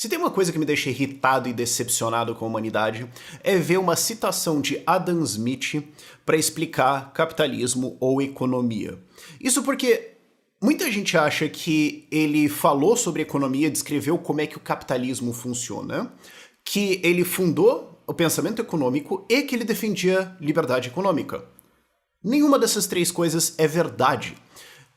Se tem uma coisa que me deixa irritado e decepcionado com a humanidade, é ver uma citação de Adam Smith para explicar capitalismo ou economia. Isso porque muita gente acha que ele falou sobre economia, descreveu como é que o capitalismo funciona, que ele fundou o pensamento econômico e que ele defendia liberdade econômica. Nenhuma dessas três coisas é verdade.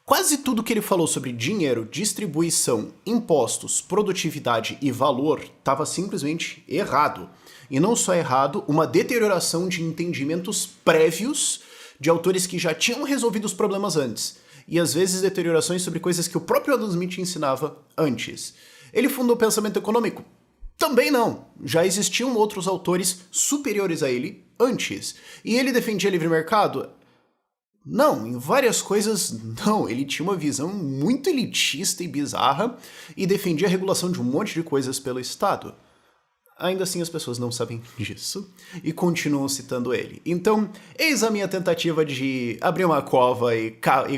Quase tudo que ele falou sobre dinheiro, distribuição, impostos, produtividade e valor estava simplesmente errado. E não só errado, uma deterioração de entendimentos prévios de autores que já tinham resolvido os problemas antes. E às vezes deteriorações sobre coisas que o próprio Adam Smith ensinava antes. Ele fundou o pensamento econômico? Também não. Já existiam outros autores superiores a ele antes. E ele defendia livre mercado? Não, em várias coisas não. Ele tinha uma visão muito elitista e bizarra e defendia a regulação de um monte de coisas pelo Estado. Ainda assim as pessoas não sabem disso e continuam citando ele. Então, eis a minha tentativa de abrir uma cova e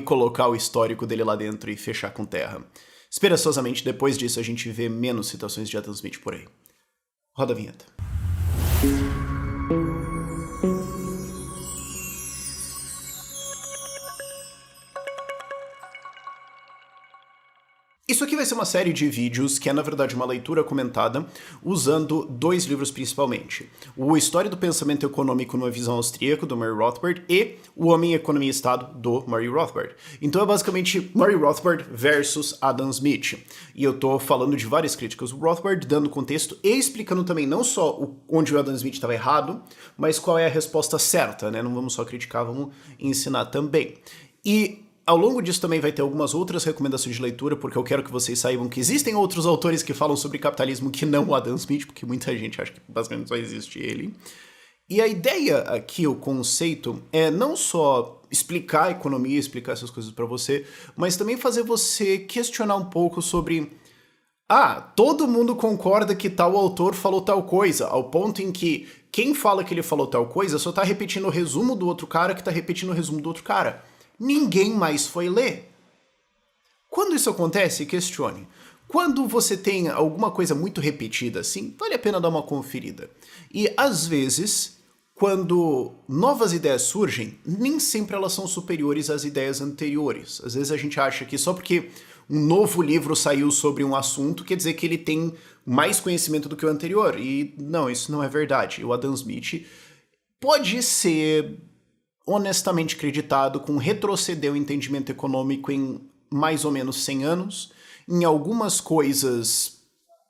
colocar o histórico dele lá dentro e fechar com terra. Esperançosamente, depois disso a gente vê menos citações de Adam Smith por aí. Roda a vinheta. Isso aqui vai ser uma série de vídeos que é, na verdade, uma leitura comentada usando dois livros principalmente. O História do Pensamento Econômico numa Visão Austríaca, do Murray Rothbard, e O Homem, Economia e Estado, do Murray Rothbard. Então é basicamente Murray Rothbard versus Adam Smith. E eu tô falando de várias críticas do Rothbard, dando contexto e explicando também não só onde o Adam Smith estava errado, mas qual é a resposta certa, né? Não vamos só criticar, vamos ensinar também. E ao longo disso também vai ter algumas outras recomendações de leitura, porque eu quero que vocês saibam que existem outros autores que falam sobre capitalismo que não o Adam Smith, porque muita gente acha que basicamente só existe ele. E a ideia aqui, o conceito, é não só explicar a economia, explicar essas coisas pra você, mas também fazer você questionar um pouco sobre... todo mundo concorda que tal autor falou tal coisa, ao ponto em que quem fala que ele falou tal coisa só tá repetindo o resumo do outro cara que tá repetindo o resumo do outro cara. Ninguém mais foi ler. Quando isso acontece, questione. Quando você tem alguma coisa muito repetida assim, vale a pena dar uma conferida. E às vezes, quando novas ideias surgem, nem sempre elas são superiores às ideias anteriores. Às vezes a gente acha que só porque um novo livro saiu sobre um assunto quer dizer que ele tem mais conhecimento do que o anterior. E não, isso não é verdade. O Adam Smith pode ser honestamente creditado com retroceder o entendimento econômico em mais ou menos 100 anos. Em algumas coisas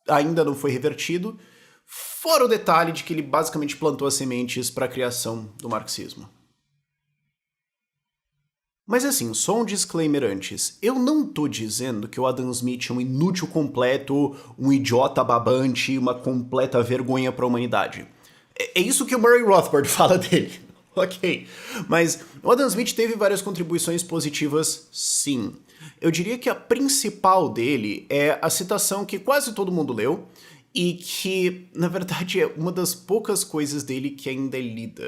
ainda não foi revertido, fora o detalhe de que ele basicamente plantou as sementes para a criação do marxismo. Mas assim, só um disclaimer antes. Eu não tô dizendo que o Adam Smith é um inútil completo, um idiota babante, uma completa vergonha para a humanidade. É isso que o Murray Rothbard fala dele. Ok, mas o Adam Smith teve várias contribuições positivas, sim. Eu diria que a principal dele é a citação que quase todo mundo leu e que, na verdade, é uma das poucas coisas dele que ainda é lida.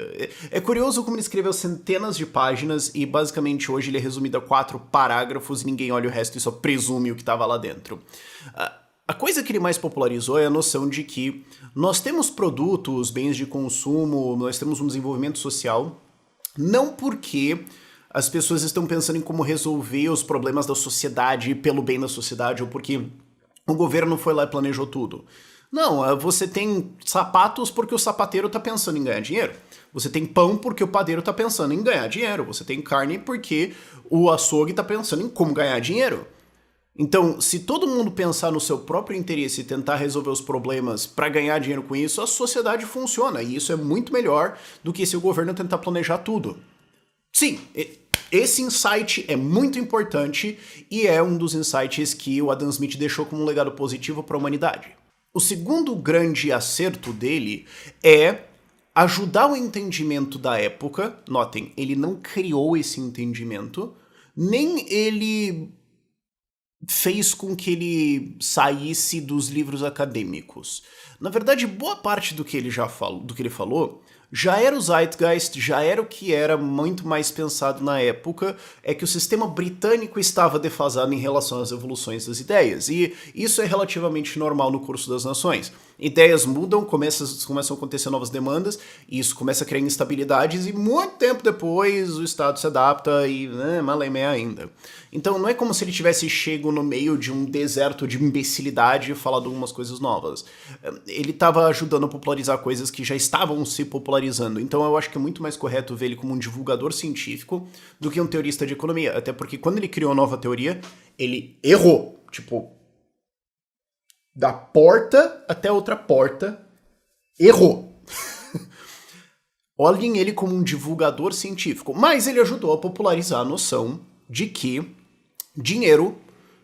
É curioso como ele escreveu centenas de páginas e basicamente hoje ele é resumido a 4 parágrafos e ninguém olha o resto e só presume o que estava lá dentro. A coisa que ele mais popularizou é a noção de que nós temos produtos, bens de consumo, nós temos um desenvolvimento social, não porque as pessoas estão pensando em como resolver os problemas da sociedade pelo bem da sociedade ou porque o governo foi lá e planejou tudo. Não, você tem sapatos porque o sapateiro está pensando em ganhar dinheiro. Você tem pão porque o padeiro está pensando em ganhar dinheiro. Você tem carne porque o açougue está pensando em como ganhar dinheiro. Então, se todo mundo pensar no seu próprio interesse e tentar resolver os problemas para ganhar dinheiro com isso, a sociedade funciona. E isso é muito melhor do que se o governo tentar planejar tudo. Sim, esse insight é muito importante e é um dos insights que o Adam Smith deixou como um legado positivo para a humanidade. O segundo grande acerto dele é ajudar o entendimento da época. Notem, ele não criou esse entendimento, nem ele fez com que ele saísse dos livros acadêmicos. Na verdade, boa parte do que ele falou já era o Zeitgeist, já era o que era muito mais pensado na época, é que o sistema britânico estava defasado em relação às evoluções das ideias, e isso é relativamente normal no curso das nações. Ideias mudam, começam a acontecer novas demandas, e isso começa a criar instabilidades, e muito tempo depois o Estado se adapta e malemé ainda. Então não é como se ele tivesse chego no meio de um deserto de imbecilidade e falado algumas coisas novas. Ele estava ajudando a popularizar coisas que já estavam se popularizando. Então eu acho que é muito mais correto ver ele como um divulgador científico do que um teorista de economia. Até porque quando ele criou a nova teoria, ele errou. Tipo, da porta até outra porta, errou. Olhem ele como um divulgador científico. Mas ele ajudou a popularizar a noção de que dinheiro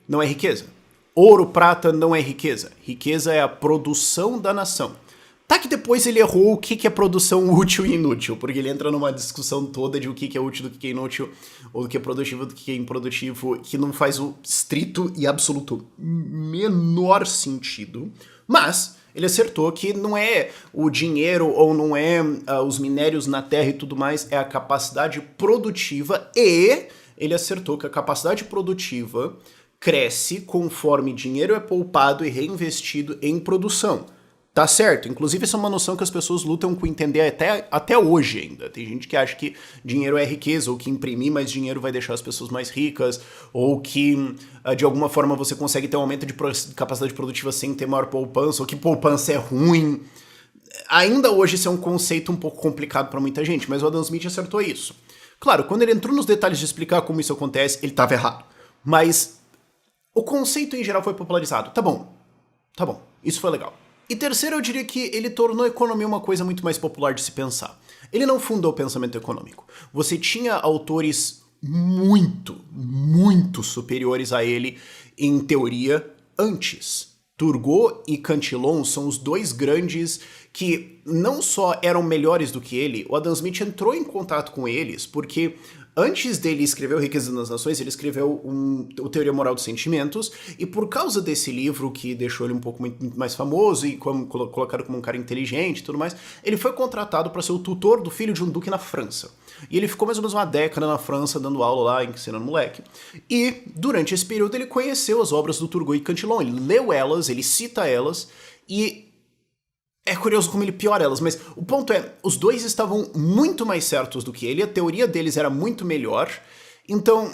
não é riqueza. Ouro, prata não é riqueza. Riqueza é a produção da nação. Tá que depois ele errou o que é produção útil e inútil, porque ele entra numa discussão toda de o que é útil, do que é inútil, ou do que é produtivo, do que é improdutivo, que não faz o estrito e absoluto menor sentido. Mas ele acertou que não é o dinheiro ou não é os minérios na terra e tudo mais, é a capacidade produtiva, e ele acertou que a capacidade produtiva cresce conforme dinheiro é poupado e reinvestido em produção. Tá certo, inclusive essa é uma noção que as pessoas lutam com entender até hoje ainda. Tem gente que acha que dinheiro é riqueza, ou que imprimir mais dinheiro vai deixar as pessoas mais ricas, ou que de alguma forma você consegue ter um aumento de capacidade produtiva sem ter maior poupança, ou que poupança é ruim. Ainda hoje isso é um conceito um pouco complicado para muita gente, mas o Adam Smith acertou isso. Claro, quando ele entrou nos detalhes de explicar como isso acontece, ele estava errado. Mas o conceito em geral foi popularizado. Tá bom, isso foi legal. E terceiro, eu diria que ele tornou a economia uma coisa muito mais popular de se pensar. Ele não fundou o pensamento econômico. Você tinha autores muito superiores a ele em teoria antes. Turgot e Cantillon são os dois grandes que não só eram melhores do que ele, o Adam Smith entrou em contato com eles porque antes dele escrever o Riqueza das Nações, ele escreveu o Teoria Moral dos Sentimentos, e por causa desse livro, que deixou ele um pouco muito mais famoso e colocado como um cara inteligente e tudo mais, ele foi contratado para ser o tutor do filho de um duque na França. E ele ficou mais ou menos uma década na França dando aula lá, ensinando moleque. E durante esse período ele conheceu as obras do Turgot e Cantillon, ele leu elas, ele cita elas, e é curioso como ele piora elas, mas o ponto é, os dois estavam muito mais certos do que ele, a teoria deles era muito melhor, então,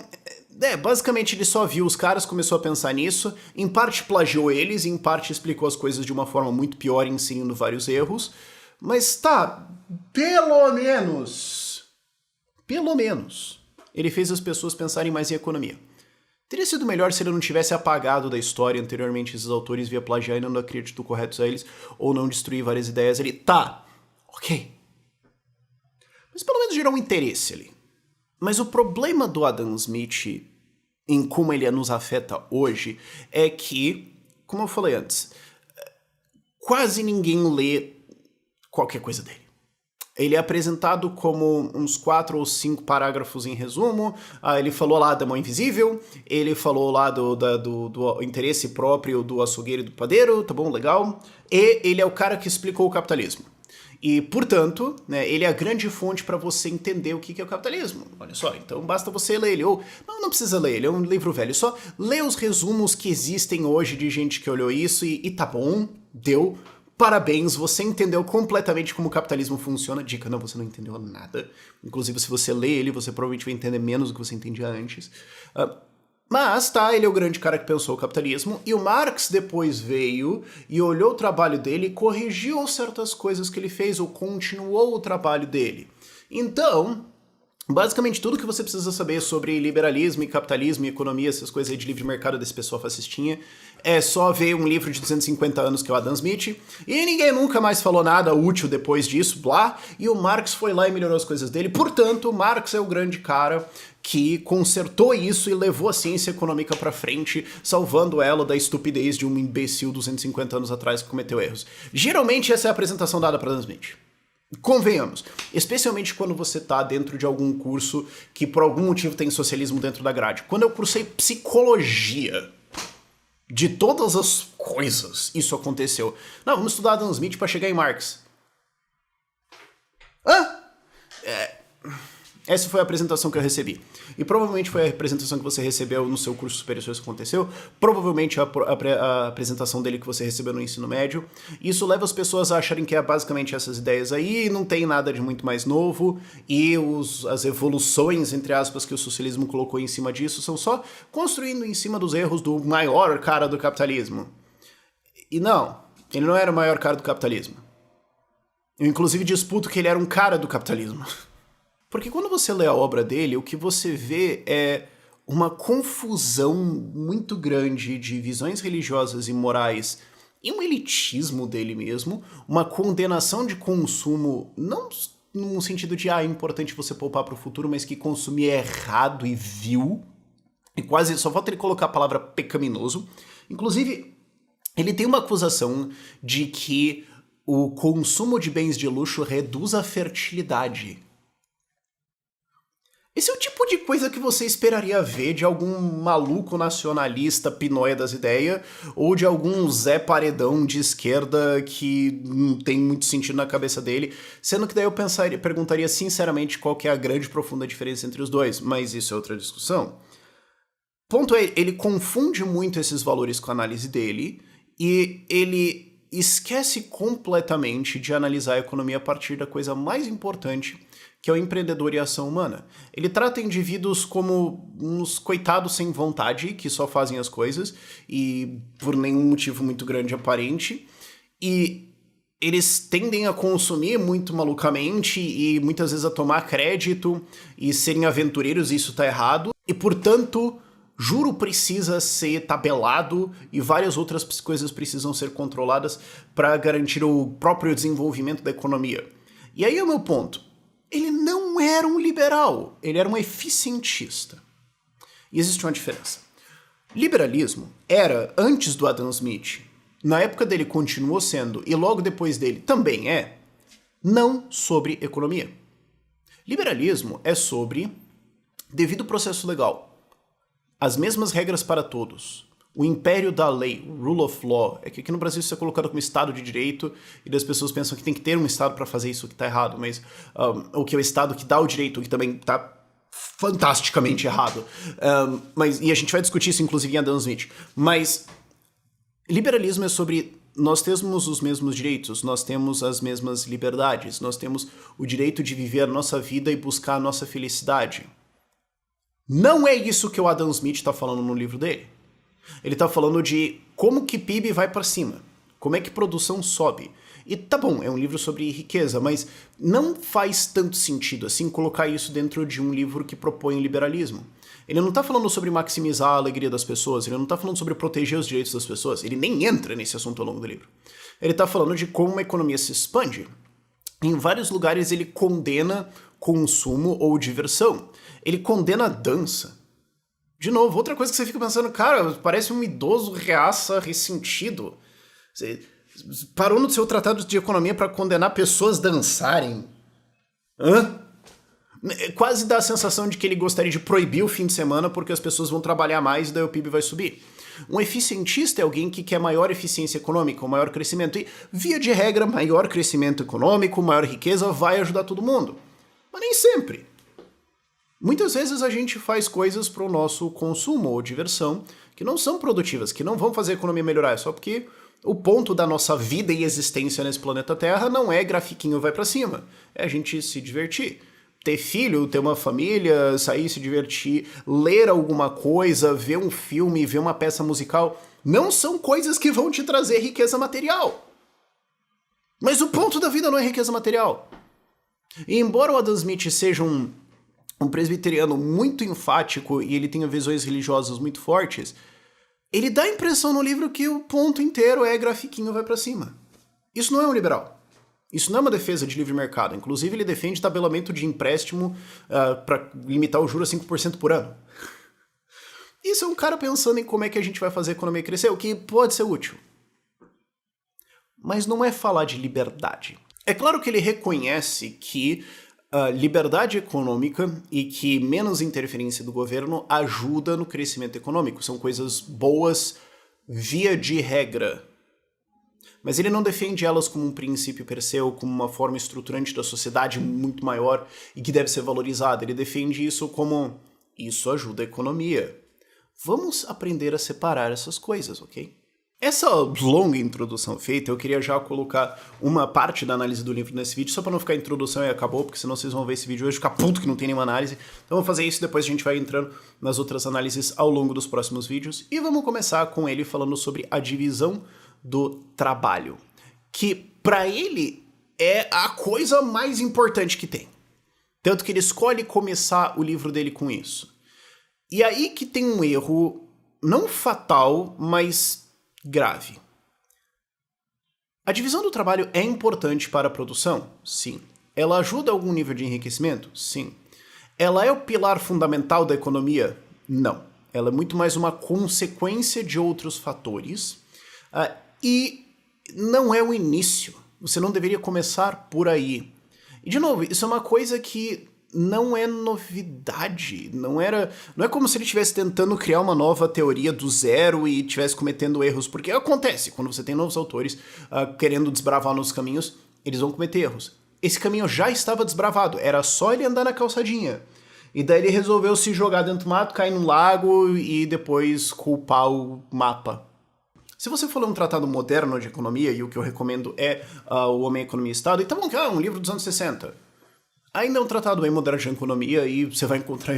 basicamente ele só viu os caras, começou a pensar nisso, em parte plagiou eles, em parte explicou as coisas de uma forma muito pior, inserindo vários erros, mas tá, pelo menos, ele fez as pessoas pensarem mais em economia. Teria sido melhor se ele não tivesse apagado da história anteriormente esses autores via plagiar e não dar crédito correto a eles, ou não destruir várias ideias ali. Tá, ok. Mas pelo menos gerou um interesse ali. Mas o problema do Adam Smith, em como ele nos afeta hoje, é que, como eu falei antes, quase ninguém lê qualquer coisa dele. Ele é apresentado como uns 4 ou 5 parágrafos em resumo. Ele falou lá da mão invisível, ele falou lá do interesse próprio do açougueiro e do padeiro, tá bom, legal. E ele é o cara que explicou o capitalismo. E, portanto, ele é a grande fonte para você entender o que é o capitalismo. Olha só, então basta você ler ele. Ou não precisa ler ele, é um livro velho. Só lê os resumos que existem hoje de gente que olhou isso e tá bom, deu. Parabéns, você entendeu completamente como o capitalismo funciona. Dica, não, você não entendeu nada. Inclusive, se você lê ele, você provavelmente vai entender menos do que você entendia antes. Mas, tá, ele é o grande cara que pensou o capitalismo. E o Marx depois veio e olhou o trabalho dele e corrigiu certas coisas que ele fez, ou continuou o trabalho dele. Então, basicamente tudo que você precisa saber sobre liberalismo e capitalismo e economia, essas coisas aí de livre mercado desse pessoal fascistinha, é só ver um livro de 250 anos que é o Adam Smith, e ninguém nunca mais falou nada útil depois disso, blá, e o Marx foi lá e melhorou as coisas dele. Portanto, o Marx é o grande cara que consertou isso e levou a ciência econômica pra frente, salvando ela da estupidez de um imbecil 250 anos atrás que cometeu erros. Geralmente essa é a apresentação dada para Adam Smith. Convenhamos, especialmente quando você tá dentro de algum curso que por algum motivo tem socialismo dentro da grade. Quando eu cursei psicologia, de todas as coisas isso aconteceu. Não, vamos estudar Adam Smith para chegar em Marx. Hã? Essa foi a apresentação que eu recebi. E provavelmente foi a apresentação que você recebeu no seu curso superior, se isso aconteceu. Provavelmente a apresentação dele que você recebeu no ensino médio. Isso leva as pessoas a acharem que é basicamente essas ideias aí, não tem nada de muito mais novo, e as evoluções, entre aspas, que o socialismo colocou em cima disso são só construindo em cima dos erros do maior cara do capitalismo. E não, ele não era o maior cara do capitalismo. Eu inclusive disputo que ele era um cara do capitalismo. Porque quando você lê a obra dele, o que você vê é uma confusão muito grande de visões religiosas e morais e um elitismo dele mesmo, uma condenação de consumo, não num sentido de, é importante você poupar para o futuro, mas que consumir é errado e vil, e quase só falta ele colocar a palavra pecaminoso. Inclusive, ele tem uma acusação de que o consumo de bens de luxo reduz a fertilidade. Esse é o tipo de coisa que você esperaria ver de algum maluco nacionalista pinóia das ideias, ou de algum Zé Paredão de esquerda que não tem muito sentido na cabeça dele, sendo que daí eu perguntaria sinceramente qual que é a grande e profunda diferença entre os dois, mas isso é outra discussão. Ponto é, ele confunde muito esses valores com a análise dele, e ele esquece completamente de analisar a economia a partir da coisa mais importante, que é o empreendedor e a ação humana. Ele trata indivíduos como uns coitados sem vontade, que só fazem as coisas, e por nenhum motivo muito grande aparente, e eles tendem a consumir muito malucamente, e muitas vezes a tomar crédito, e serem aventureiros, e isso tá errado, e portanto, juro precisa ser tabelado, e várias outras coisas precisam ser controladas para garantir o próprio desenvolvimento da economia. E aí é o meu ponto. Ele não era um liberal, ele era um eficientista. E existe uma diferença. Liberalismo era, antes do Adam Smith, na época dele continuou sendo, e logo depois dele também é, não sobre economia. Liberalismo é sobre devido processo legal, as mesmas regras para todos, o império da lei, o rule of law. É que aqui no Brasil isso é colocado como Estado de Direito, e das pessoas pensam que tem que ter um Estado para fazer isso que tá errado, mas o que é o Estado que dá o direito, que também tá fantasticamente errado. E a gente vai discutir isso inclusive em Adam Smith. Mas liberalismo é sobre nós temos os mesmos direitos, nós temos as mesmas liberdades, nós temos o direito de viver a nossa vida e buscar a nossa felicidade. Não é isso que o Adam Smith está falando no livro dele. Ele está falando de como que PIB vai para cima, como é que produção sobe. E tá bom, é um livro sobre riqueza, mas não faz tanto sentido assim colocar isso dentro de um livro que propõe o liberalismo. Ele não está falando sobre maximizar a alegria das pessoas, ele não está falando sobre proteger os direitos das pessoas, ele nem entra nesse assunto ao longo do livro. Ele está falando de como a economia se expande. Em vários lugares ele condena consumo ou diversão. Ele condena a dança. De novo, outra coisa que você fica pensando, cara, parece um idoso reaça ressentido. Você parou no seu tratado de economia para condenar pessoas dançarem. Hã? Quase dá a sensação de que ele gostaria de proibir o fim de semana porque as pessoas vão trabalhar mais e daí o PIB vai subir. Um eficientista é alguém que quer maior eficiência econômica, um maior crescimento. E, via de regra, maior crescimento econômico, maior riqueza vai ajudar todo mundo. Mas nem sempre. Muitas vezes a gente faz coisas para o nosso consumo ou diversão que não são produtivas, que não vão fazer a economia melhorar, é só porque o ponto da nossa vida e existência nesse planeta Terra não é grafiquinho vai para cima, é a gente se divertir. Ter filho, ter uma família, sair, se divertir, ler alguma coisa, ver um filme, ver uma peça musical, não são coisas que vão te trazer riqueza material. Mas o ponto da vida não é riqueza material. E embora o Adam Smith seja um presbiteriano muito enfático e ele tenha visões religiosas muito fortes, ele dá a impressão no livro que o ponto inteiro é grafiquinho vai pra cima. Isso não é um liberal. Isso não é uma defesa de livre mercado. Inclusive ele defende tabelamento de empréstimo para limitar o juro a 5% por ano. Isso é um cara pensando em como é que a gente vai fazer a economia crescer, o que pode ser útil. Mas não é falar de liberdade. É claro que ele reconhece que liberdade econômica e que menos interferência do governo ajuda no crescimento econômico. São coisas boas via de regra. Mas ele não defende elas como um princípio per se ou como uma forma estruturante da sociedade muito maior e que deve ser valorizada. Ele defende isso como isso ajuda a economia. Vamos aprender a separar essas coisas, ok? Essa longa introdução feita, eu queria já colocar uma parte da análise do livro nesse vídeo, só para não ficar introdução e acabou, porque senão vocês vão ver esse vídeo hoje e ficar puto que não tem nenhuma análise. Então vamos fazer isso, depois a gente vai entrando nas outras análises ao longo dos próximos vídeos. E vamos começar com ele falando sobre a divisão do trabalho, que para ele é a coisa mais importante que tem. Tanto que ele escolhe começar o livro dele com isso. E aí que tem um erro, não fatal, mas grave. A divisão do trabalho é importante para a produção? Sim. Ela ajuda a algum nível de enriquecimento? Sim. Ela é o pilar fundamental da economia? Não. Ela é muito mais uma consequência de outros fatores e não é o início. Você não deveria começar por aí. E, de novo, isso é uma coisa que não é novidade, não é como se ele estivesse tentando criar uma nova teoria do zero e estivesse cometendo erros, porque acontece, quando você tem novos autores querendo desbravar novos caminhos, eles vão cometer erros. Esse caminho já estava desbravado, era só ele andar na calçadinha. E daí ele resolveu se jogar dentro do mato, cair num lago e depois culpar o mapa. Se você for ler um tratado moderno de economia, e o que eu recomendo é O Homem, Economia e Estado, então um livro dos anos 60. Ainda é um tratado bem moderno de economia e você vai encontrar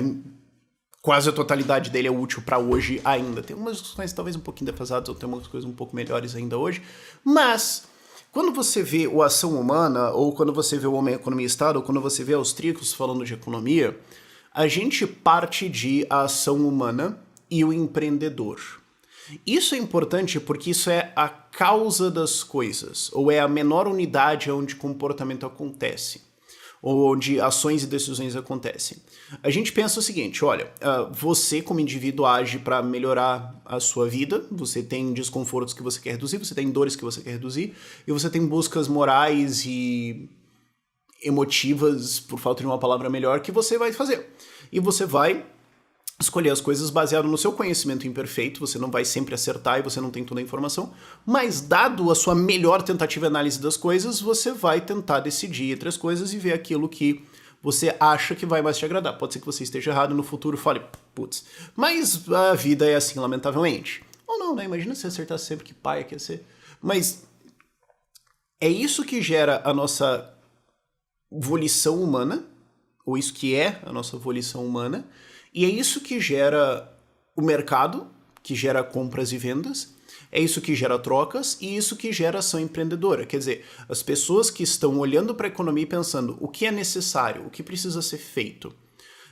quase a totalidade dele é útil para hoje ainda. Tem umas discussões talvez um pouquinho defasadas, ou tem umas coisas um pouco melhores ainda hoje. Mas, quando você vê o Ação Humana, ou quando você vê o Homem, Economia e Estado, ou quando você vê austríacos falando de economia, a gente parte de a ação humana e o empreendedor. Isso é importante porque isso é a causa das coisas, ou é a menor unidade onde comportamento acontece, ou onde ações e decisões acontecem. A gente pensa o seguinte, olha, você como indivíduo age para melhorar a sua vida, você tem desconfortos que você quer reduzir, você tem dores que você quer reduzir, e você tem buscas morais e emotivas, por falta de uma palavra melhor, que você vai fazer. E você vai escolher as coisas baseado no seu conhecimento imperfeito, você não vai sempre acertar e você não tem toda a informação, mas dado a sua melhor tentativa de análise das coisas, você vai tentar decidir entre as coisas e ver aquilo que você acha que vai mais te agradar. Pode ser que você esteja errado e no futuro fale, putz, mas a vida é assim, lamentavelmente. Ou não, né? Imagina se acertar sempre, que paia que ia ser. Mas é isso que gera a nossa volição humana, ou isso que é a nossa volição humana, e é isso que gera o mercado, que gera compras e vendas, é isso que gera trocas e isso que gera ação empreendedora. Quer dizer, as pessoas que estão olhando para a economia e pensando o que é necessário, o que precisa ser feito,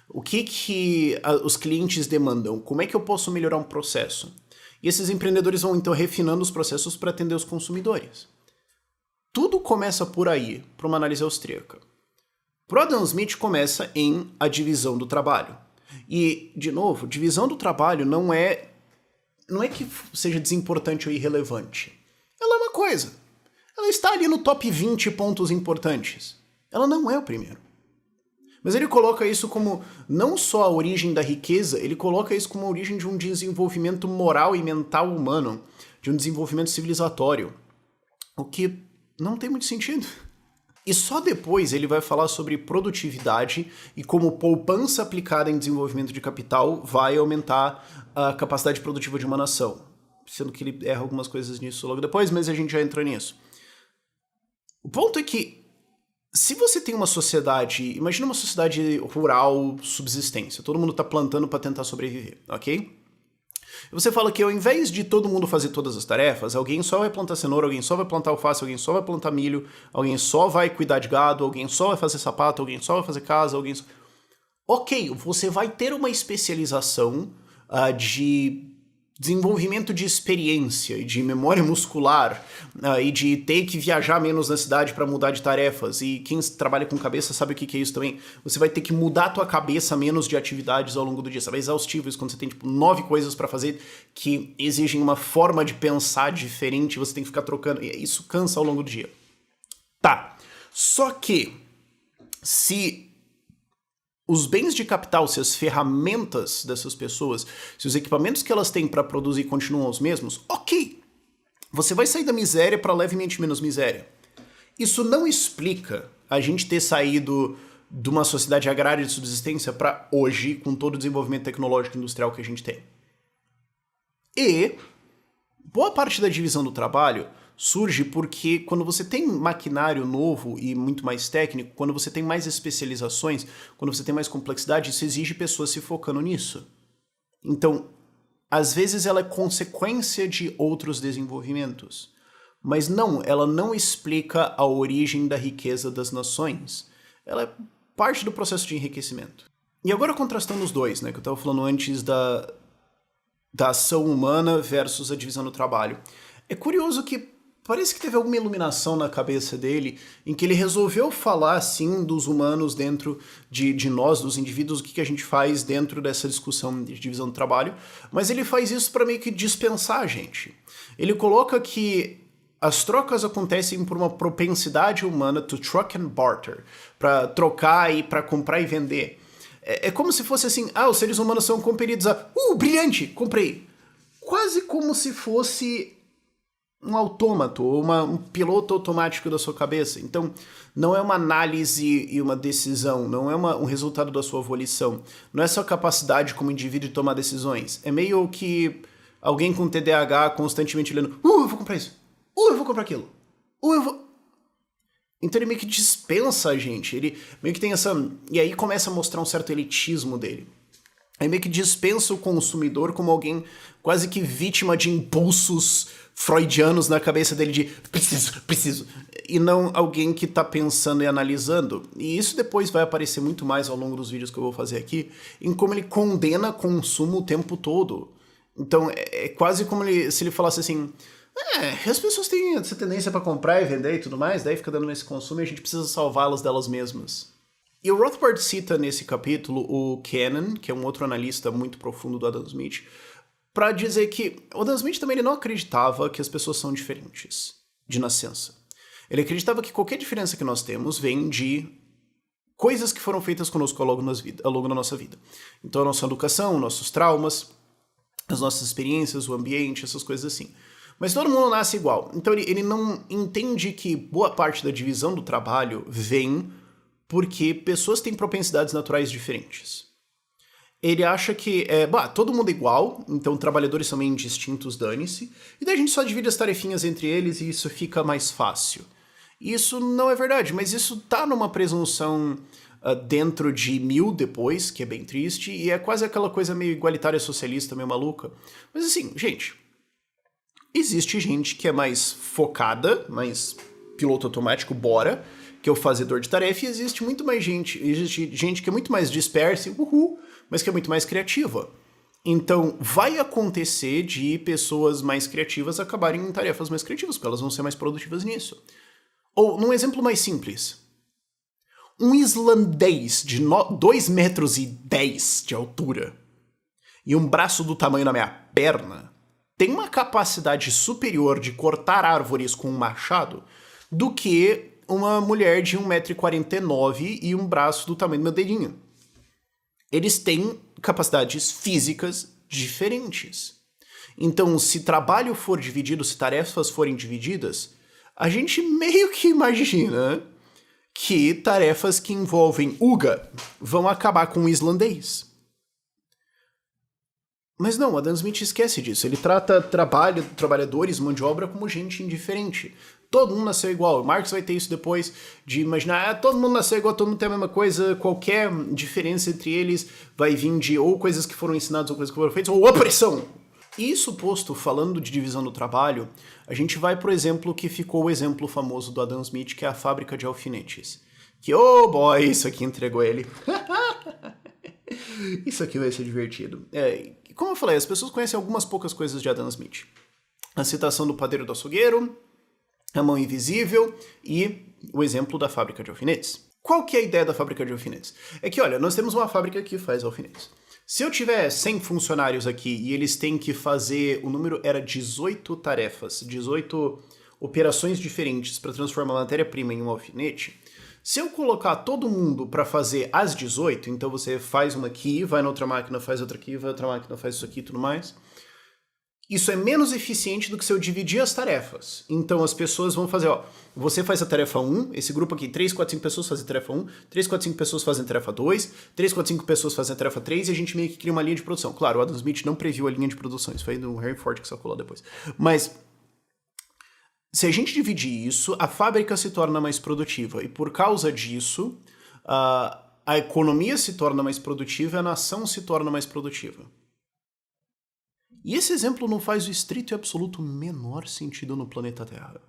o que os clientes demandam, como é que eu posso melhorar um processo. E esses empreendedores vão então refinando os processos para atender os consumidores. Tudo começa por aí, para uma análise austríaca. Pro Adam Smith começa em a divisão do trabalho. E, de novo, divisão do trabalho não é que seja desimportante ou irrelevante. Ela é uma coisa. Ela está ali no top 20 pontos importantes. Ela não é o primeiro. Mas ele coloca isso como não só a origem da riqueza, ele coloca isso como a origem de um desenvolvimento moral e mental humano, de um desenvolvimento civilizatório. O que não tem muito sentido. E só depois ele vai falar sobre produtividade e como poupança aplicada em desenvolvimento de capital vai aumentar a capacidade produtiva de uma nação. Sendo que ele erra algumas coisas nisso logo depois, mas a gente já entra nisso. O ponto é que, se você tem uma sociedade, imagina uma sociedade rural, subsistência, todo mundo está plantando para tentar sobreviver, ok? E você fala que ao invés de todo mundo fazer todas as tarefas, alguém só vai plantar cenoura, alguém só vai plantar alface, alguém só vai plantar milho, alguém só vai cuidar de gado, alguém só vai fazer sapato, alguém só vai fazer casa, alguém só... Ok, você vai ter uma especialização de desenvolvimento de experiência e de memória muscular e de ter que viajar menos na cidade para mudar de tarefas, e quem trabalha com cabeça sabe o que é isso também. Você vai ter que mudar a tua cabeça menos de atividades ao longo do dia. Sabe, é exaustivo isso quando você tem 9 coisas para fazer que exigem uma forma de pensar diferente, você tem que ficar trocando, e isso cansa ao longo do dia. Tá, só que se os bens de capital, se as ferramentas dessas pessoas, se os equipamentos que elas têm para produzir continuam os mesmos, ok. você vai sair da miséria para levemente menos miséria. Isso não explica a gente ter saído de uma sociedade agrária de subsistência para hoje, com todo o desenvolvimento tecnológico e industrial que a gente tem. E boa parte da divisão do trabalho surge porque quando você tem maquinário novo e muito mais técnico, quando você tem mais especializações, quando você tem mais complexidade, isso exige pessoas se focando nisso. Então, às vezes ela é consequência de outros desenvolvimentos. Mas não, ela não explica a origem da riqueza das nações. Ela é parte do processo de enriquecimento. E agora contrastando os dois, né, que eu estava falando antes da ação humana versus a divisão do trabalho. É curioso que parece que teve alguma iluminação na cabeça dele em que ele resolveu falar, assim, dos humanos dentro de nós, dos indivíduos, o que a gente faz dentro dessa discussão de divisão do trabalho, mas ele faz isso para meio que dispensar a gente. Ele coloca que as trocas acontecem por uma propensidade humana to truck and barter, para trocar e para comprar e vender. É como se fosse assim, os seres humanos são compelidos a... brilhante, comprei. Quase como se fosse um autômato, ou um piloto automático da sua cabeça. Então, não é uma análise e uma decisão, não é um resultado da sua volição. Não é sua capacidade como indivíduo de tomar decisões. É meio que alguém com TDAH constantemente olhando, eu vou comprar isso, eu vou comprar aquilo, eu vou... Então ele meio que dispensa a gente, ele meio que tem essa... E aí começa a mostrar um certo elitismo dele. Ele meio que dispensa o consumidor como alguém quase que vítima de impulsos freudianos na cabeça dele de preciso, e não alguém que tá pensando e analisando. E isso depois vai aparecer muito mais ao longo dos vídeos que eu vou fazer aqui, em como ele condena consumo o tempo todo. Então é quase como se ele falasse assim... as pessoas têm essa tendência para comprar e vender e tudo mais, daí fica dando esse consumo e a gente precisa salvá-las delas mesmas. E o Rothbard cita nesse capítulo o Cannon, que é um outro analista muito profundo do Adam Smith, para dizer que o Adam Smith também ele não acreditava que as pessoas são diferentes de nascença. Ele acreditava que qualquer diferença que nós temos vem de coisas que foram feitas conosco ao longo da nossa vida. Então a nossa educação, nossos traumas, as nossas experiências, o ambiente, essas coisas assim. Mas todo mundo nasce igual. Então ele não entende que boa parte da divisão do trabalho vem porque pessoas têm propensidades naturais diferentes. Ele acha que todo mundo é igual, então trabalhadores são meio indistintos, dane-se, e daí a gente só divide as tarefinhas entre eles e isso fica mais fácil. Isso não é verdade, mas isso tá numa presunção dentro de Mill depois, que é bem triste, e é quase aquela coisa meio igualitária socialista, meio maluca. Mas assim, gente... Existe gente que é mais focada, mais piloto automático, bora, que é o fazedor de tarefa, e existe gente que é muito mais dispersa, mas que é muito mais criativa. Então, vai acontecer de pessoas mais criativas acabarem em tarefas mais criativas, porque elas vão ser mais produtivas nisso. Ou, num exemplo mais simples, um islandês de 2,10 metros de altura e um braço do tamanho da minha perna tem uma capacidade superior de cortar árvores com um machado do que uma mulher de 1,49 m e um braço do tamanho do meu dedinho. Eles têm capacidades físicas diferentes. Então, se trabalho for dividido, se tarefas forem divididas, a gente meio que imagina que tarefas que envolvem Uga vão acabar com o islandês. Mas não, o Adam Smith esquece disso. Ele trata trabalhadores, mão de obra, como gente indiferente. Todo mundo nasceu igual. O Marx vai ter isso depois de imaginar, todo mundo nasceu igual, todo mundo tem a mesma coisa, qualquer diferença entre eles vai vir de ou coisas que foram ensinadas ou coisas que foram feitas, ou opressão. Isso posto, falando de divisão do trabalho, a gente vai pro exemplo que ficou o exemplo famoso do Adam Smith, que é a fábrica de alfinetes. Que, boy, isso aqui entregou ele. Isso aqui vai ser divertido. Como eu falei, as pessoas conhecem algumas poucas coisas de Adam Smith. A citação do padeiro do açougueiro, a mão invisível e o exemplo da fábrica de alfinetes. Qual que é a ideia da fábrica de alfinetes? É que, olha, nós temos uma fábrica que faz alfinetes. Se eu tiver 100 funcionários aqui e eles têm que fazer, o número era 18 tarefas, 18 operações diferentes para transformar a matéria-prima em um alfinete, se eu colocar todo mundo para fazer as 18, então você faz uma aqui, vai na outra máquina, faz outra aqui, vai na outra máquina, faz isso aqui e tudo mais, Isso é menos eficiente do que se eu dividir as tarefas. Então as pessoas vão fazer, ó, você faz a tarefa 1, esse grupo aqui, 3, 4, 5 pessoas fazem a tarefa 1, 3, 4, 5 pessoas fazem a tarefa 2, 3, 4, 5 pessoas fazem a tarefa 3 e a gente meio que cria uma linha de produção. Claro, o Adam Smith não previu a linha de produção, isso foi do Henry Ford que sacou lá depois. Mas se a gente dividir isso, a fábrica se torna mais produtiva e por causa disso, a economia se torna mais produtiva e a nação se torna mais produtiva. E esse exemplo não faz o estrito e absoluto menor sentido no planeta Terra.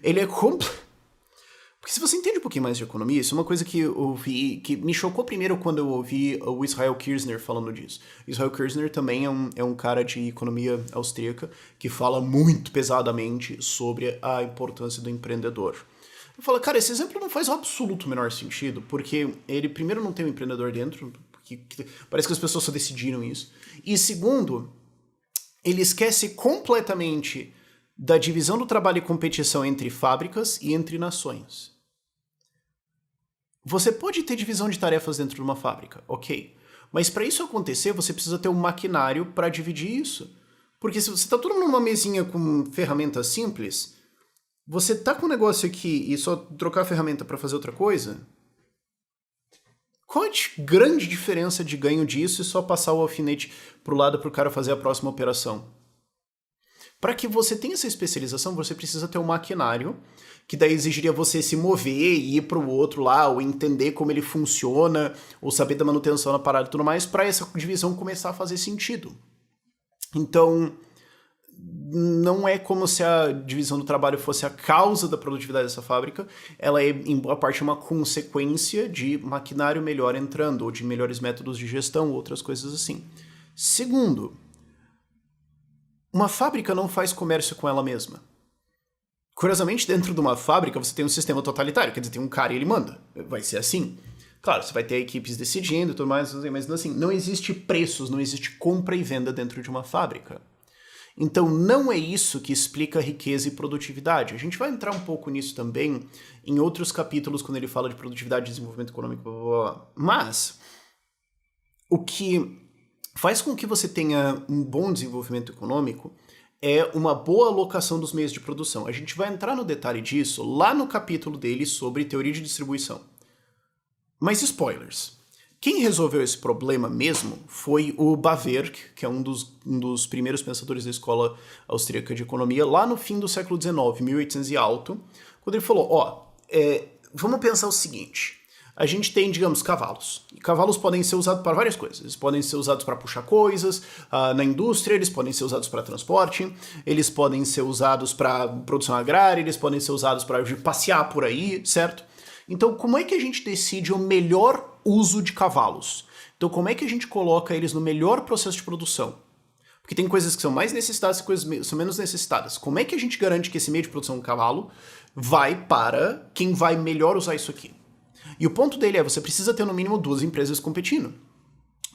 Ele é Porque se você entende um pouquinho mais de economia, isso é uma coisa que eu vi, que me chocou primeiro quando eu ouvi o Israel Kirzner falando disso. Israel Kirzner também é um cara de economia austríaca que fala muito pesadamente sobre a importância do empreendedor. Eu falo, cara, esse exemplo não faz o absoluto menor sentido, porque ele, primeiro, não tem um empreendedor dentro, porque parece que as pessoas só decidiram isso, e segundo, ele esquece completamente da divisão do trabalho e competição entre fábricas e entre nações. Você pode ter divisão de tarefas dentro de uma fábrica, ok. Mas para isso acontecer, você precisa ter um maquinário para dividir isso. Porque se você está todo mundo numa mesinha com ferramentas simples, você tá com um negócio aqui e só trocar a ferramenta para fazer outra coisa, qual a grande diferença de ganho disso e só passar o alfinete pro lado para o cara fazer a próxima operação? Para que você tenha essa especialização, você precisa ter um maquinário, que daí exigiria você se mover e ir para o outro lá, ou entender como ele funciona, ou saber da manutenção da parada e tudo mais, para essa divisão começar a fazer sentido. Então, não é como se a divisão do trabalho fosse a causa da produtividade dessa fábrica, ela é, em boa parte, uma consequência de maquinário melhor entrando, ou de melhores métodos de gestão, ou outras coisas assim. Segundo, uma fábrica não faz comércio com ela mesma. Curiosamente, dentro de uma fábrica, você tem um sistema totalitário, quer dizer, tem um cara e ele manda. Vai ser assim. Claro, você vai ter equipes decidindo e tudo mais, mas assim, não existe preços, não existe compra e venda dentro de uma fábrica. Então, não é isso que explica riqueza e produtividade. A gente vai entrar um pouco nisso também em outros capítulos, quando ele fala de produtividade e desenvolvimento econômico, blá, blá, blá. Mas, o que faz com que você tenha um bom desenvolvimento econômico é uma boa alocação dos meios de produção. A gente vai entrar no detalhe disso lá no capítulo dele sobre teoria de distribuição. Mas spoilers. Quem resolveu esse problema mesmo foi o Bawerk, que é um dos primeiros pensadores da escola austríaca de economia, lá no fim do século XIX, 1800 e alto, quando ele falou, vamos pensar o seguinte, a gente tem, digamos, cavalos. E cavalos podem ser usados para várias coisas. Eles podem ser usados para puxar coisas, na indústria, eles podem ser usados para transporte, eles podem ser usados para produção agrária, eles podem ser usados para passear por aí, certo? Então, como é que a gente decide o melhor uso de cavalos? Então, como é que a gente coloca eles no melhor processo de produção? Porque tem coisas que são mais necessitadas e coisas que são menos necessitadas. Como é que a gente garante que esse meio de produção, um cavalo, vai para quem vai melhor usar isso aqui? E o ponto dele é, você precisa ter no mínimo duas empresas competindo.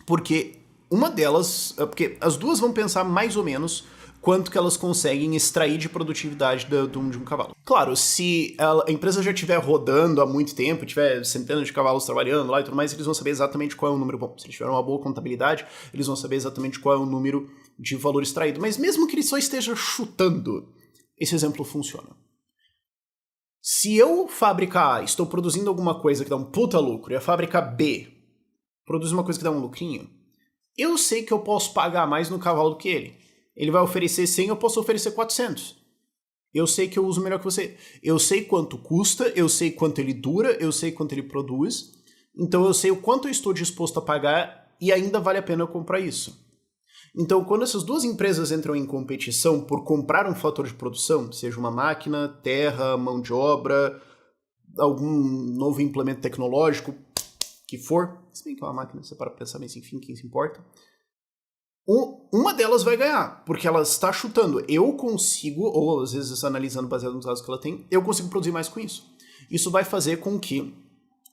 Porque uma delas, porque as duas vão pensar mais ou menos quanto que elas conseguem extrair de produtividade de um cavalo. Claro, se a empresa já estiver rodando há muito tempo, tiver centenas de cavalos trabalhando lá e tudo mais, eles vão saber exatamente qual é o número bom. Se eles tiverem uma boa contabilidade, eles vão saber exatamente qual é o número de valor extraído. Mas mesmo que ele só esteja chutando, esse exemplo funciona. Se eu, fábrica A, estou produzindo alguma coisa que dá um puta lucro e a fábrica B produz uma coisa que dá um lucrinho, eu sei que eu posso pagar mais no cavalo do que ele. Ele vai oferecer 100, eu posso oferecer 400. Eu sei que eu uso melhor que você. Eu sei quanto custa, eu sei quanto ele dura, eu sei quanto ele produz. Então eu sei o quanto eu estou disposto a pagar e ainda vale a pena eu comprar isso. Então, quando essas duas empresas entram em competição por comprar um fator de produção, seja uma máquina, terra, mão de obra, algum novo implemento tecnológico, que for, se bem que é uma máquina, você para pensar, mas enfim, quem se importa, uma delas vai ganhar, porque ela está chutando. Eu consigo, ou às vezes analisando baseado nos dados que ela tem, eu consigo produzir mais com isso. Isso vai fazer com que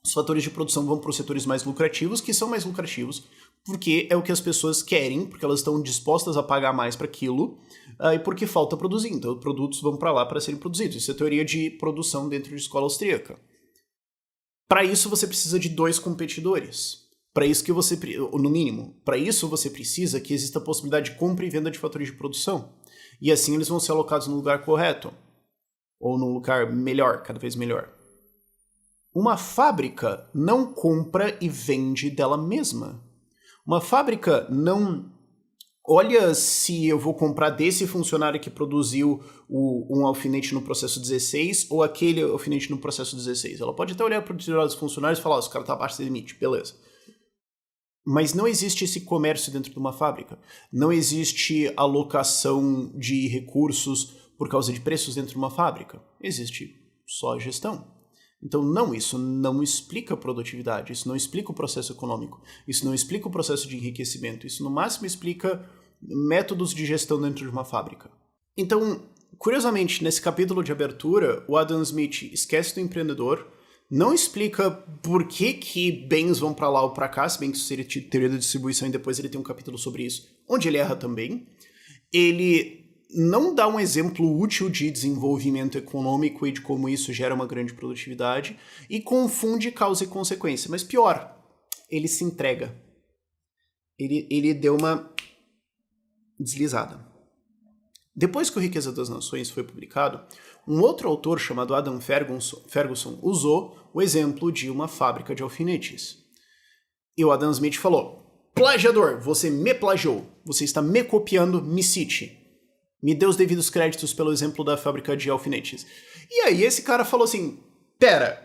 os fatores de produção vão para os setores mais lucrativos, que são mais lucrativos, porque é o que as pessoas querem, porque elas estão dispostas a pagar mais para aquilo, e porque falta produzir. Então, os produtos vão para lá para serem produzidos. Isso é teoria de produção dentro de escola austríaca. Para isso, você precisa de dois competidores. Para isso que você, no mínimo, para isso você precisa que exista a possibilidade de compra e venda de fatores de produção. E assim eles vão ser alocados no lugar correto. Ou num lugar melhor, cada vez melhor. Uma fábrica não compra e vende dela mesma. Uma fábrica não olha se eu vou comprar desse funcionário que produziu um alfinete no processo 16 ou aquele alfinete no processo 16. Ela pode até olhar para os funcionários e falar, esse cara tá abaixo do limite, beleza. Mas não existe esse comércio dentro de uma fábrica. Não existe alocação de recursos por causa de preços dentro de uma fábrica. Existe só a gestão. Então, não, isso não explica a produtividade, isso não explica o processo econômico, isso não explica o processo de enriquecimento, isso no máximo explica métodos de gestão dentro de uma fábrica. Então, curiosamente, nesse capítulo de abertura, o Adam Smith esquece do empreendedor, não explica por que bens vão para lá ou para cá, se bem que isso seria teoria da distribuição e depois ele tem um capítulo sobre isso, onde ele erra também. Ele não dá um exemplo útil de desenvolvimento econômico e de como isso gera uma grande produtividade e confunde causa e consequência. Mas pior, ele se entrega. Ele deu uma deslizada. Depois que o Riqueza das Nações foi publicado, um outro autor chamado Adam Ferguson usou o exemplo de uma fábrica de alfinetes. E o Adam Smith falou, plagiador, você me plagiou, você está me copiando, me cite. Me dê os devidos créditos pelo exemplo da fábrica de alfinetes. E aí esse cara falou assim, pera,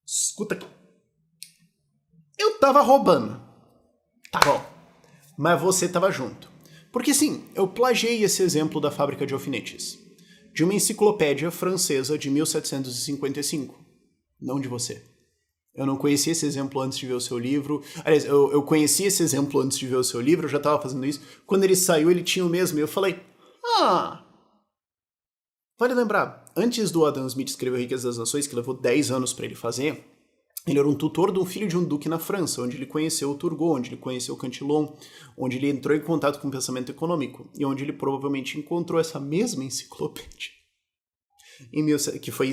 escuta aqui. Eu tava roubando. Tá bom. Mas você tava junto. Porque sim, eu plagiei esse exemplo da fábrica de alfinetes. De uma enciclopédia francesa de 1755. Não de você. Eu não conhecia esse exemplo antes de ver o seu livro. Aliás, eu conheci esse exemplo antes de ver o seu livro, eu já estava fazendo isso. Quando ele saiu, ele tinha o mesmo. E eu falei, vale lembrar, antes do Adam Smith escrever Riqueza das Nações, que levou 10 anos para ele fazer, ele era um tutor de um filho de um duque na França, onde ele conheceu o Turgot, onde ele conheceu o Cantillon, onde ele entrou em contato com o pensamento econômico, e onde ele provavelmente encontrou essa mesma enciclopédia. Que foi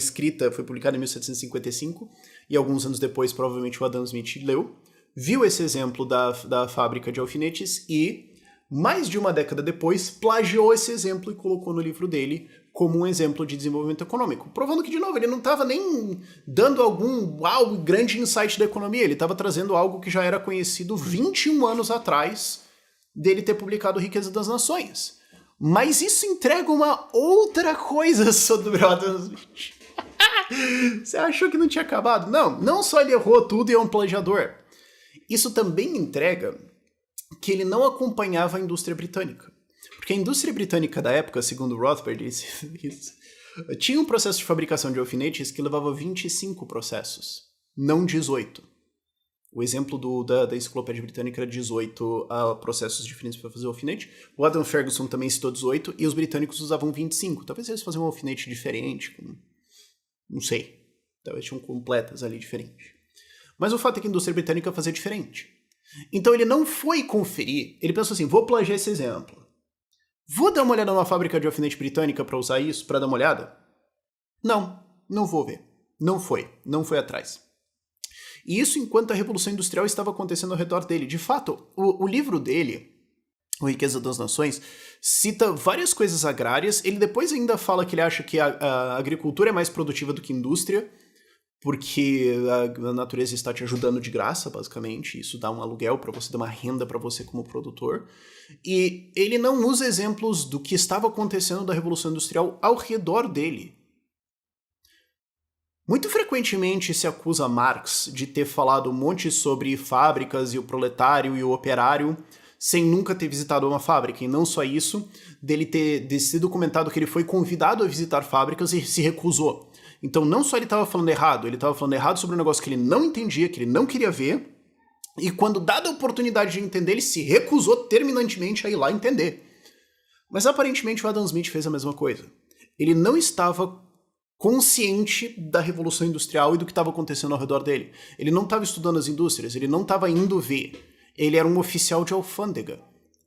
publicada em 1755, e alguns anos depois, provavelmente, o Adam Smith leu, viu esse exemplo da fábrica de alfinetes e, mais de uma década depois, plagiou esse exemplo e colocou no livro dele como um exemplo de desenvolvimento econômico. Provando que, de novo, ele não estava nem dando algum grande insight da economia, ele estava trazendo algo que já era conhecido 21 anos atrás dele ter publicado Riqueza das Nações. Mas isso entrega uma outra coisa sobre o Adam Smith. Você achou que não tinha acabado? Não só ele errou tudo e é um plagiador. Isso também entrega que ele não acompanhava a indústria britânica. Porque a indústria britânica da época, segundo Rothbard, tinha um processo de fabricação de alfinetes que levava 25 processos, não 18. O exemplo da enciclopédia britânica era 18 processos diferentes para fazer o alfinete. O Adam Ferguson também citou 18 e os britânicos usavam 25. Talvez eles faziam um alfinete diferente. Não sei. Talvez tinham completas ali diferentes. Mas o fato é que a indústria britânica fazia diferente. Então ele não foi conferir. Ele pensou assim, vou plagiar esse exemplo. Vou dar uma olhada numa fábrica de alfinete britânica para usar isso, para dar uma olhada? Não vou ver. Não foi atrás. E isso enquanto a Revolução Industrial estava acontecendo ao redor dele. De fato, o livro dele, O Riqueza das Nações, cita várias coisas agrárias. Ele depois ainda fala que ele acha que a agricultura é mais produtiva do que a indústria, porque a natureza está te ajudando de graça, basicamente. Isso dá um aluguel para você, dá uma renda para você como produtor. E ele não usa exemplos do que estava acontecendo da Revolução Industrial ao redor dele. Muito frequentemente se acusa Marx de ter falado um monte sobre fábricas e o proletário e o operário sem nunca ter visitado uma fábrica. E não só isso, dele ter sido comentado que ele foi convidado a visitar fábricas e se recusou. Então não só ele estava falando errado, ele estava falando errado sobre um negócio que ele não entendia, que ele não queria ver, e quando dada a oportunidade de entender, ele se recusou terminantemente a ir lá entender. Mas aparentemente o Adam Smith fez a mesma coisa. Ele não estava consciente da Revolução Industrial e do que estava acontecendo ao redor dele. Ele não estava estudando as indústrias, ele não estava indo ver. Ele era um oficial de alfândega.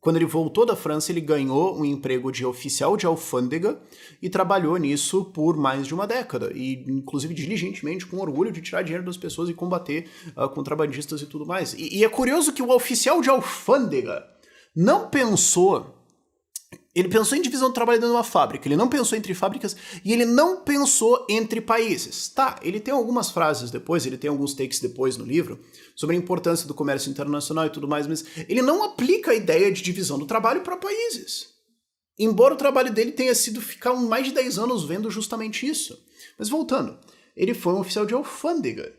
Quando ele voltou da França, ele ganhou um emprego de oficial de alfândega e trabalhou nisso por mais de uma década. E, inclusive, diligentemente, com orgulho de tirar dinheiro das pessoas e combater contrabandistas e tudo mais. E é curioso que o oficial de alfândega não pensou... Ele pensou em divisão do trabalho dentro de uma fábrica, ele não pensou entre fábricas e ele não pensou entre países. Tá, ele tem algumas frases depois, ele tem alguns takes depois no livro sobre a importância do comércio internacional e tudo mais, mas ele não aplica a ideia de divisão do trabalho para países. Embora o trabalho dele tenha sido ficar mais de 10 anos vendo justamente isso. Mas voltando, ele foi um oficial de alfândega.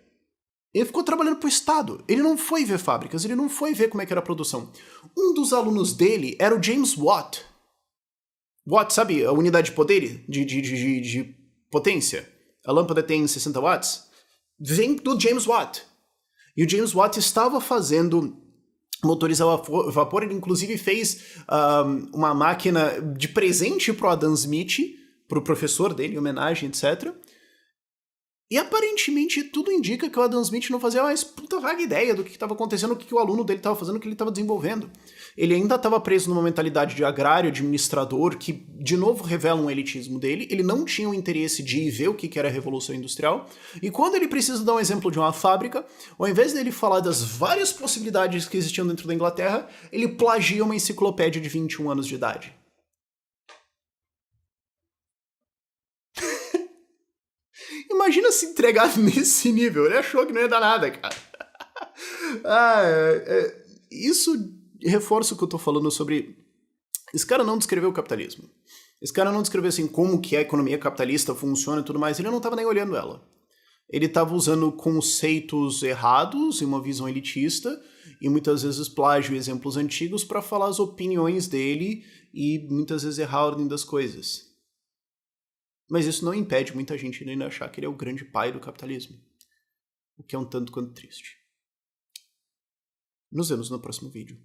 Ele ficou trabalhando pro Estado. Ele não foi ver fábricas, ele não foi ver como é que era a produção. Um dos alunos dele era o James Watt. Watt, sabe? A unidade de poder, de potência. A lâmpada tem 60 watts. Vem do James Watt. E o James Watt estava fazendo motores a vapor. Ele, inclusive, fez uma máquina de presente pro Adam Smith, pro professor dele, em homenagem, etc. E, aparentemente, tudo indica que o Adam Smith não fazia mais puta vaga ideia do que estava acontecendo, o que o aluno dele estava fazendo, o que ele estava desenvolvendo. Ele ainda estava preso numa mentalidade de agrário, administrador, que, de novo, revela um elitismo dele. Ele não tinha o interesse de ir ver o que era a Revolução Industrial. E quando ele precisa dar um exemplo de uma fábrica, ao invés dele falar das várias possibilidades que existiam dentro da Inglaterra, ele plagia uma enciclopédia de 21 anos de idade. Imagina se entregar nesse nível. Ele achou que não ia dar nada, cara. Isso reforça o que eu tô falando sobre... Esse cara não descreveu o capitalismo. Esse cara não descreveu assim como que a economia capitalista funciona e tudo mais. Ele não tava nem olhando ela. Ele tava usando conceitos errados e uma visão elitista e muitas vezes plágio exemplos antigos para falar as opiniões dele e muitas vezes errar a ordem das coisas. Mas isso não impede muita gente de ainda achar que ele é o grande pai do capitalismo. O que é um tanto quanto triste. Nos vemos no próximo vídeo.